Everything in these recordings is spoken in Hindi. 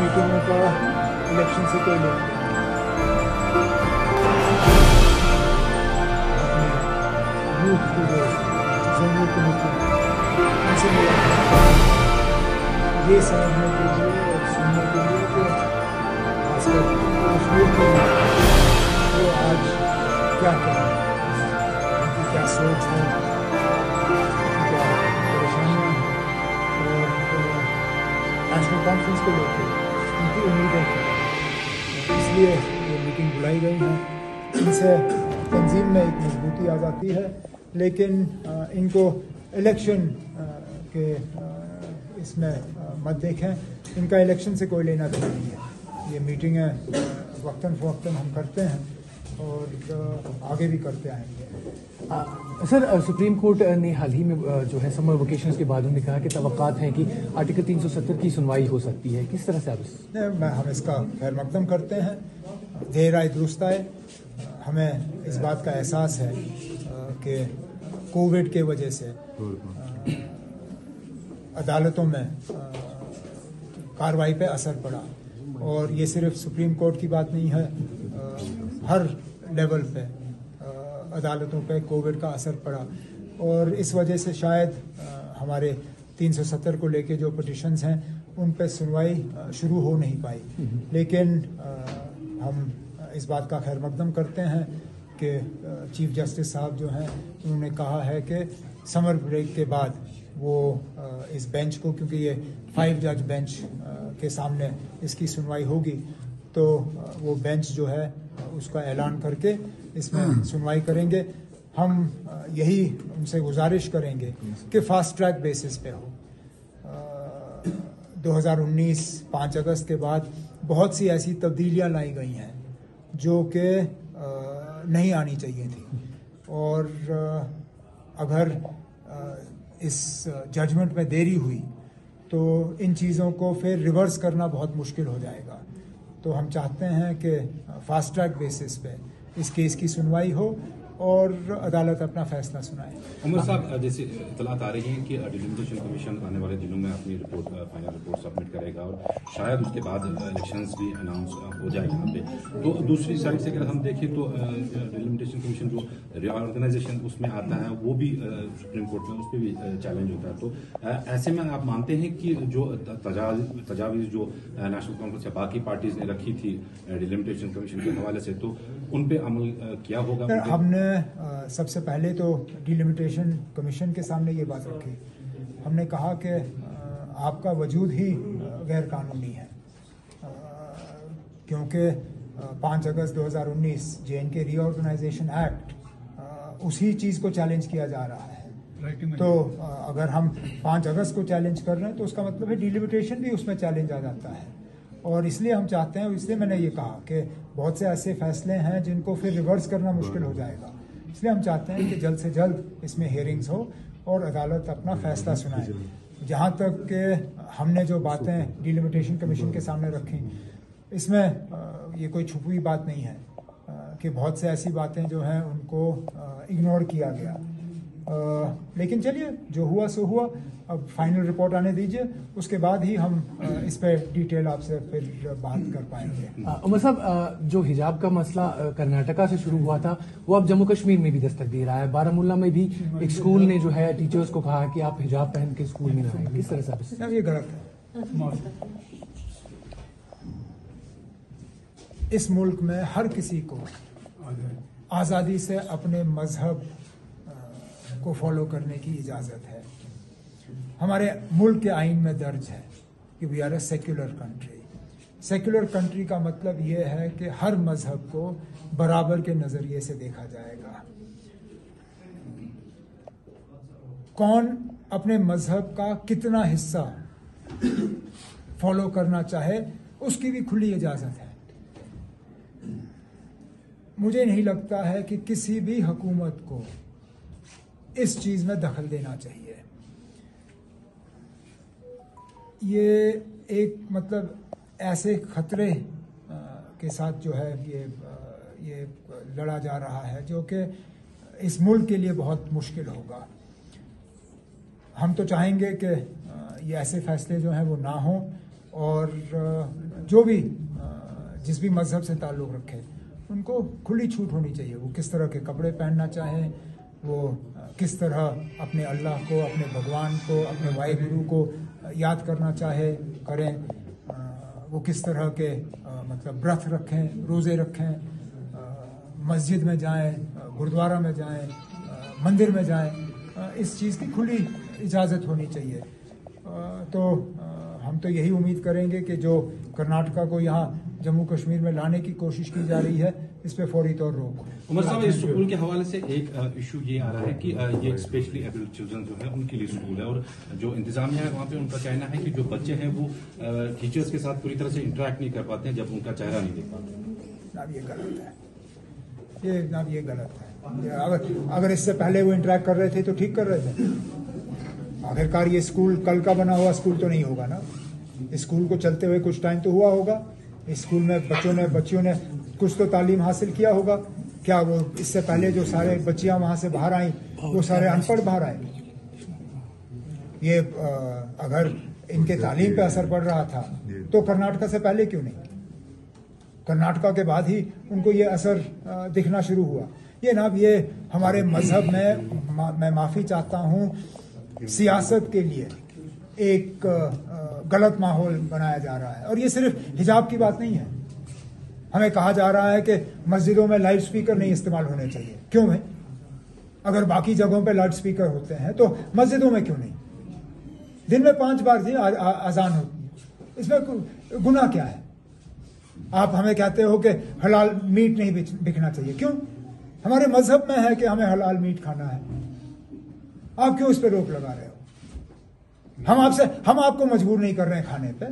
मीटिंगों का इलेक्शन से कोई लेना देना यूथ की जो जंगल कमेटी उनसे मिला ये समझने के लिए और सुनने के लिए कि खासकर कश्मीर के वो आज क्या कर रहे हैं, उनकी क्या सोच है, क्या परेशानियाँ हैं और नेशनल कॉन्फ्रेंस को लेकर उनकी उम्मीदें क्या हैं। इसलिए ये मीटिंग बुलाई गई है। इनसे तंजीम में एक मजबूती आ जाती है, लेकिन इनको इलेक्शन के इसमें मत देखें। इनका इलेक्शन से कोई लेना देना नहीं है। ये मीटिंगें वक्तन फ़वक्तन हम करते हैं और आगे भी करते आएंगे। सर, सुप्रीम कोर्ट ने हाल ही में जो है समर वेकेशंस के बाद उन्होंने कहा कि तवक्कात हैं कि आर्टिकल 370 की सुनवाई हो सकती है। किस तरह से आप हम इसका खैर मकदम करते हैं। देर आए दुरुस्त आए। हमें इस बात का एहसास है कि कोविड के वजह से अदालतों में कार्रवाई पे असर पड़ा और ये सिर्फ सुप्रीम कोर्ट की बात नहीं है, हर लेवल पे अदालतों पे कोविड का असर पड़ा और इस वजह से शायद हमारे 370 को लेके जो पिटिशंस हैं उन पे सुनवाई शुरू हो नहीं पाई। लेकिन हम इस बात का खैर मकदम करते हैं कि चीफ जस्टिस साहब जो हैं उन्होंने कहा है कि समर ब्रेक के बाद वो इस बेंच को, क्योंकि ये 5 जज बेंच के सामने इसकी सुनवाई होगी, तो वो बेंच जो है उसका ऐलान करके इसमें सुनवाई करेंगे। हम यही उनसे गुजारिश करेंगे कि फास्ट ट्रैक बेसिस पे हो। 2019 5 अगस्त के बाद बहुत सी ऐसी तब्दीलियां लाई गई हैं जो कि नहीं आनी चाहिए थी और अगर इस जजमेंट में देरी हुई तो इन चीज़ों को फिर रिवर्स करना बहुत मुश्किल हो जाएगा। तो हम चाहते हैं कि फास्ट ट्रैक बेसिस पे इस केस की सुनवाई हो और अदालत अपना फैसला सुनाए। उमर साहब, जैसे इतलात आ रही हैं कि डिलिमिटेशन कमीशन आने वाले दिनों में अपनी रिपोर्ट फाइनल रिपोर्ट सबमिट करेगा और शायद उसके बाद इलेक्शंस भी अनाउंस हो जाए यहाँ पे। तो दूसरी साइड से अगर हम देखें तो डिलिमिटेशन कमीशन जो रिऑर्गेनाइजेशन उसमें आता है वो भी सुप्रीम कोर्ट में उस पर भी चैलेंज होता है। तो ऐसे में आप मानते हैं कि जो तजावीज़ जो नेशनल कॉन्फ्रेंस या बाकी पार्टीज ने रखी थी डिलिमिटेशन कमीशन के हवाले से, तो उन पर अमल क्या होगा? हमने सबसे पहले तो डिलिमिटेशन कमीशन के सामने ये बात रखी। हमने कहा कि आपका वजूद ही गैर कानूनी है, क्योंकि 5 अगस्त 2019 जे.एन.के रीऑर्गेनाइजेशन एक्ट उसी चीज़ को चैलेंज किया जा रहा है। तो अगर हम 5 अगस्त को चैलेंज कर रहे हैं तो उसका मतलब है डिलिमिटेशन भी उसमें चैलेंज आ जाता है। और इसलिए हम चाहते हैं, इसलिए मैंने ये कहा कि बहुत से ऐसे फैसले हैं जिनको फिर रिवर्स करना मुश्किल हो जाएगा। इसलिए हम चाहते हैं कि जल्द से जल्द इसमें हियरिंग्स हो और अदालत अपना फैसला सुनाए। जहाँ तक कि हमने जो बातें डिलिमिटेशन कमीशन के सामने रखी, इसमें ये कोई छुपी हुई बात नहीं है कि बहुत से ऐसी बातें जो हैं उनको इग्नोर किया गया। लेकिन चलिए, जो हुआ सो हुआ। अब फाइनल रिपोर्ट आने दीजिए, उसके बाद ही हम इस पे डिटेल आपसे फिर बात कर पाएंगे। उमर साहब, जो हिजाब का मसला कर्नाटका से शुरू हुआ था वो अब जम्मू कश्मीर में भी दस्तक दे रहा है। बारामूला में भी एक स्कूल ने जो है टीचर्स को कहा कि आप हिजाब पहन के स्कूल में ना आए। किस तरह से? ये गलत है। इस मुल्क में हर किसी को आज़ादी से अपने मजहब को फॉलो करने की इजाज़त है। हमारे मुल्क के आइन में दर्ज है कि we are a secular country. Secular country का मतलब ये है कि हर मजहब को बराबर के नज़रिए से देखा जाएगा। कौन अपने मजहब का कितना हिस्सा फॉलो करना चाहे उसकी भी खुली इजाज़त है। मुझे नहीं लगता है कि किसी भी हुकूमत को इस चीज़ में दखल देना चाहिए। ये एक मतलब ऐसे खतरे के साथ जो है ये लड़ा जा रहा है जो कि इस मुल्क के लिए बहुत मुश्किल होगा। हम तो चाहेंगे कि ये ऐसे फैसले जो हैं वो ना हों, और जो भी जिस भी मजहब से ताल्लुक़ रखे उनको खुली छूट होनी चाहिए। वो किस तरह के कपड़े पहनना चाहें, वो किस तरह अपने अल्लाह को, अपने भगवान को, अपने वाहिगुरु को याद करना चाहे करें, वो किस तरह के मतलब व्रत रखें, रोज़े रखें, मस्जिद में जाएं, गुरुद्वारा में जाएं, मंदिर में जाएं, इस चीज़ की खुली इजाज़त होनी चाहिए। तो हम तो यही उम्मीद करेंगे कि जो कर्नाटका को यहाँ जम्मू कश्मीर में लाने की कोशिश की जा रही है, इस पे फौरी तौर रोक। उमर साहब, इस स्कूल के हवाले से एक इशू ये आ रहा है कि ये स्पेशली एबल्ड चिल्ड्रन जो है उनके लिए स्कूल है, और जो इंतजामिया है वहाँ पे उनका कहना है कि जो बच्चे हैं वो टीचर्स के साथ पूरी तरह से इंटरेक्ट नहीं कर पाते हैं जब उनका चेहरा नहीं देख पाते। जनाब ये गलत है, ये गलत है। अगर इससे पहले वो इंटरेक्ट कर रहे थे तो ठीक कर रहे थे। आखिरकार ये स्कूल कल का बना हुआ स्कूल तो नहीं होगा ना। स्कूल को चलते हुए कुछ टाइम तो हुआ होगा। स्कूल में बच्चियों ने कुछ तो तालीम हासिल किया होगा। क्या वो इससे पहले जो सारे बच्चियां वहां से बाहर आई वो सारे अनपढ़ बाहर आए? ये अगर इनके तालीम पे असर पड़ रहा था तो कर्नाटका से पहले क्यों नहीं? कर्नाटका के बाद ही उनको ये असर दिखना शुरू हुआ। ये हमारे मजहब में मैं माफ़ी चाहता हूँ, सियासत के लिए एक गलत माहौल बनाया जा रहा है। और ये सिर्फ हिजाब की बात नहीं है। हमें कहा जा रहा है कि मस्जिदों में लाउड स्पीकर नहीं इस्तेमाल होने चाहिए। क्यों है? अगर बाकी जगहों पे लाउड स्पीकर होते हैं तो मस्जिदों में क्यों नहीं? दिन में 5 बार ही अजान होती है, इसमें गुनाह क्या है? आप हमें कहते हो कि हलाल मीट नहीं बिकना चाहिए। क्यों? हमारे मजहब में है कि हमें हलाल मीट खाना है। आप क्यों इस पे रोक लगा रहे हो? हम आपको मजबूर नहीं कर रहे हैं खाने पे।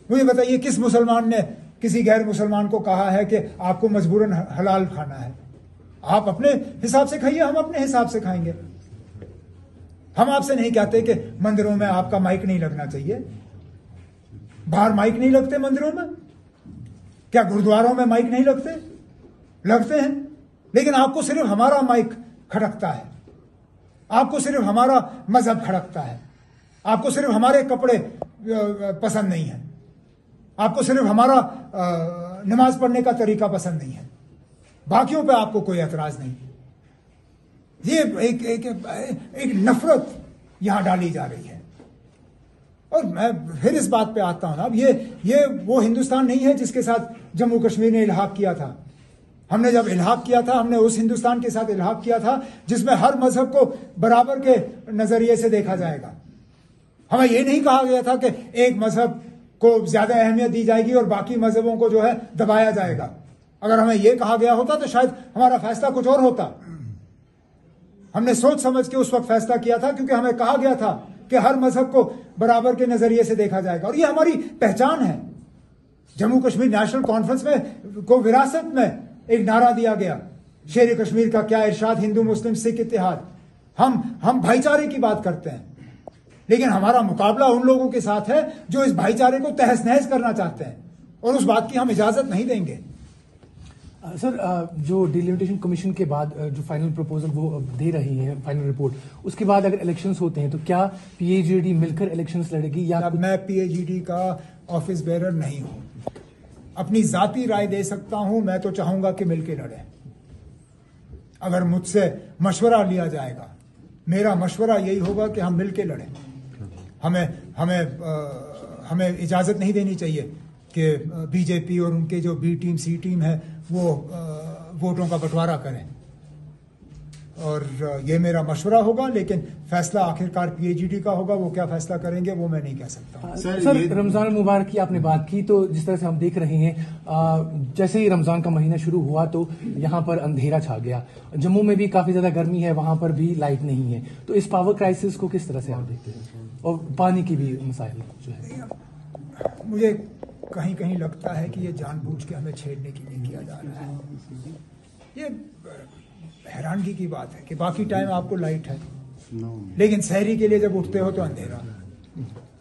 मुझे बताइए, किस मुसलमान ने किसी गैर मुसलमान को कहा है कि आपको मजबूरन हलाल खाना है? आप अपने हिसाब से खाइए, हम अपने हिसाब से खाएंगे। हम आपसे नहीं कहते कि मंदिरों में आपका माइक नहीं लगना चाहिए। बाहर माइक नहीं लगते मंदिरों में? क्या गुरुद्वारों में माइक नहीं लगते हैं? लेकिन आपको सिर्फ हमारा माइक खड़कता है, आपको सिर्फ हमारा मजहब खड़कता है, आपको सिर्फ हमारे कपड़े पसंद नहीं है, आपको सिर्फ हमारा नमाज पढ़ने का तरीका पसंद नहीं है, बाकियों पे आपको कोई एतराज नहीं। ये एक नफरत यहां डाली जा रही है। और मैं फिर इस बात पे आता हूं ना, अब ये वो हिंदुस्तान नहीं है जिसके साथ जम्मू कश्मीर ने इल्हाक किया था। हमने जब इल्हाक किया था, हमने उस हिंदुस्तान के साथ इल्हाक किया था जिसमें हर मजहब को बराबर के नजरिए से देखा जाएगा। हमें ये नहीं कहा गया था कि एक मजहब को ज्यादा अहमियत दी जाएगी और बाकी मजहबों को जो है दबाया जाएगा। अगर हमें यह कहा गया होता तो शायद हमारा फैसला कुछ और होता। हमने सोच समझ के उस वक्त फैसला किया था, क्योंकि हमें कहा गया था कि हर मजहब को बराबर के नजरिए से देखा जाएगा। और ये हमारी पहचान है। जम्मू कश्मीर नेशनल कॉन्फ्रेंस में को विरासत में एक नारा दिया गया, शेर कश्मीर का क्या इरशाद, हिंदू मुस्लिम सिख इत्तेहाद। हम भाईचारे की बात करते हैं, लेकिन हमारा मुकाबला उन लोगों के साथ है जो इस भाईचारे को तहस नहस करना चाहते हैं, और उस बात की हम इजाजत नहीं देंगे। सर, जो डिलिमिटेशन कमीशन के बाद जो फाइनल प्रपोजल वो दे रही है, फाइनल रिपोर्ट, उसके बाद अगर इलेक्शंस होते हैं तो क्या पीएजीडी मिलकर इलेक्शंस लड़ेगी या मैं पीएजीडी का ऑफिस बेरर नहीं हूं, अपनी जाती राय दे सकता हूं। मैं तो चाहूंगा कि मिलकर लड़े। अगर मुझसे मशवरा लिया जाएगा, मेरा मशवरा यही होगा कि हम मिलकर लड़ें। हमें इजाजत नहीं देनी चाहिए कि बीजेपी और उनके जो बी टीम सी टीम है वो वोटों का बंटवारा करें। और ये मेरा मशवरा होगा, लेकिन फैसला आखिरकार पीएजीडी का होगा। वो क्या फैसला करेंगे वो मैं नहीं कह सकता। सर, रमजान मुबारक की आपने बात की, तो जिस तरह से हम देख रहे हैं, जैसे ही रमजान का महीना शुरू हुआ तो यहाँ पर अंधेरा छा गया। जम्मू में भी काफी ज्यादा गर्मी है, वहां पर भी लाइट नहीं है। तो इस पावर क्राइसिस को किस तरह से आप देखते हैं? और पानी की भी मसाइल जो है, मुझे कहीं कहीं लगता है कि ये जानबूझ के हमें छेड़ने के लिए किया जा रहा है। ये हैरानगी की बात है कि बाकी टाइम आपको लाइट है, लेकिन सहरी के लिए जब उठते हो तो अंधेरा।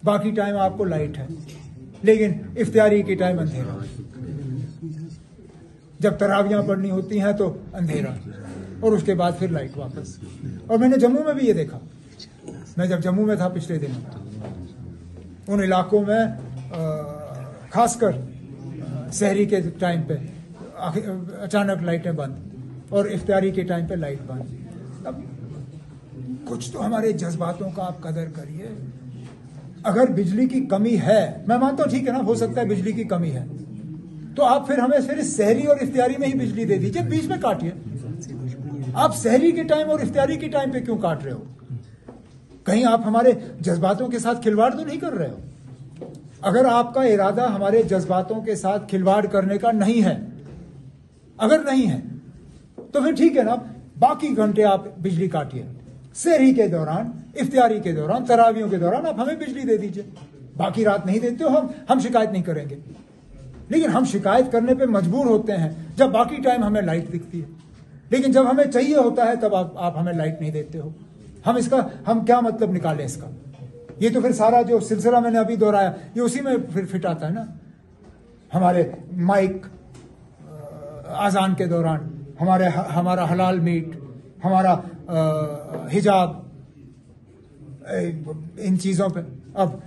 बाकी टाइम आपको लाइट है, लेकिन इफ्तारी के टाइम अंधेरा। जब तरावियां पढ़नी होती हैं तो अंधेरा, और उसके बाद फिर लाइट वापस। और मैंने जम्मू में भी ये देखा। मैं जब जम्मू में था पिछले दिनों, उन इलाकों में खासकर सहरी के टाइम पे अचानक लाइटें बंद और इफ्तारी के टाइम पे लाइट बंद। अब कुछ तो हमारे जज्बातों का आप कदर करिए। अगर बिजली की कमी है, मैं मानता हूं ठीक है ना, हो सकता है बिजली की कमी है, तो आप फिर हमें फिर सहरी और इफ्तारी में ही बिजली दे दीजिए, बीच में काटिए। आप सहरी के टाइम और इफ्तारी के टाइम पे क्यों काट रहे हो? कहीं आप हमारे जज्बातों के साथ खिलवाड़ तो नहीं कर रहे हो? अगर आपका इरादा हमारे जज्बातों के साथ खिलवाड़ करने का नहीं है, अगर नहीं है तो फिर ठीक है ना, बाकी घंटे आप बिजली काटिए। सहरी के दौरान, इफ्तारी के दौरान, तरावियों के दौरान आप हमें बिजली दे दीजिए। बाकी रात नहीं देते हो, हम शिकायत नहीं करेंगे। लेकिन हम शिकायत करने पे मजबूर होते हैं जब बाकी टाइम हमें लाइट दिखती है, लेकिन जब हमें चाहिए होता है तब आप हमें लाइट नहीं देते हो। हम क्या मतलब निकालें इसका? ये तो फिर सारा जो सिलसिला मैंने अभी दोहराया ये उसी में फिर फिट आता है ना। हमारे माइक आजान के दौरान, हमारा हलाल मीट, हमारा हिजाब, इन चीजों पे, अब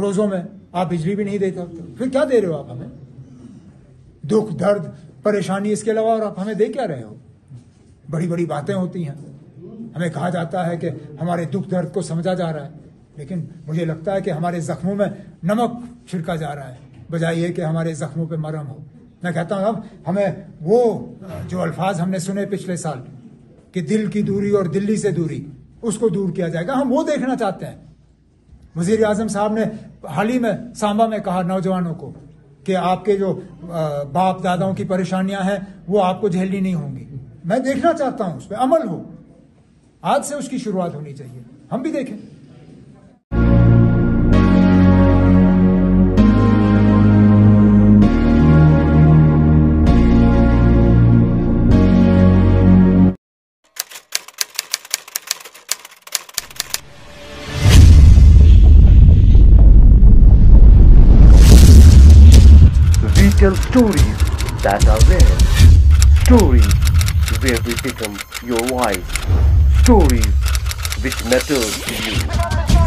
रोजों में आप बिजली भी नहीं देते, फिर क्या दे रहे हो आप हमें? दुख, दर्द, परेशानी, इसके अलावा और आप हमें दे क्या रहे हो? बड़ी बड़ी बातें होती हैं, हमें कहा जाता है कि हमारे दुख दर्द को समझा जा रहा है, लेकिन मुझे लगता है कि हमारे जख्मों में नमक छिड़का जा रहा है, बजाय ये कि हमारे जख्मों पे मरहम हो। मैं कहता हूं अब हमें वो जो अल्फाज हमने सुने पिछले साल कि दिल की दूरी और दिल्ली से दूरी, उसको दूर किया जाएगा, हम वो देखना चाहते हैं। वजीर आजम साहब ने हाल ही में सांबा में कहा नौजवानों को कि आपके जो बाप दादाओं की परेशानियां हैं वो आपको झेलनी नहीं होंगी। मैं देखना चाहता हूं उस पर अमल हो, आज से उसकी शुरुआत होनी चाहिए, हम भी देखें। Tell stories that are rare, stories where we become your voice, stories which matter to you,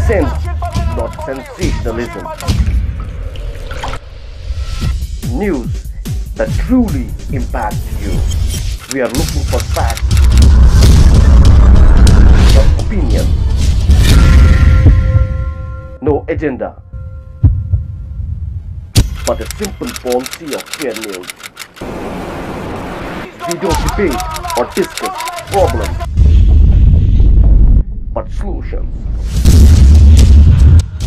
sense, not sensationalism, news that truly impact you. We are looking for facts, not opinion, no agenda, but a simple policy of fair news. We don't debate or discuss problems, but solutions.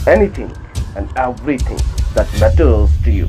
Anything and everything that matters to you.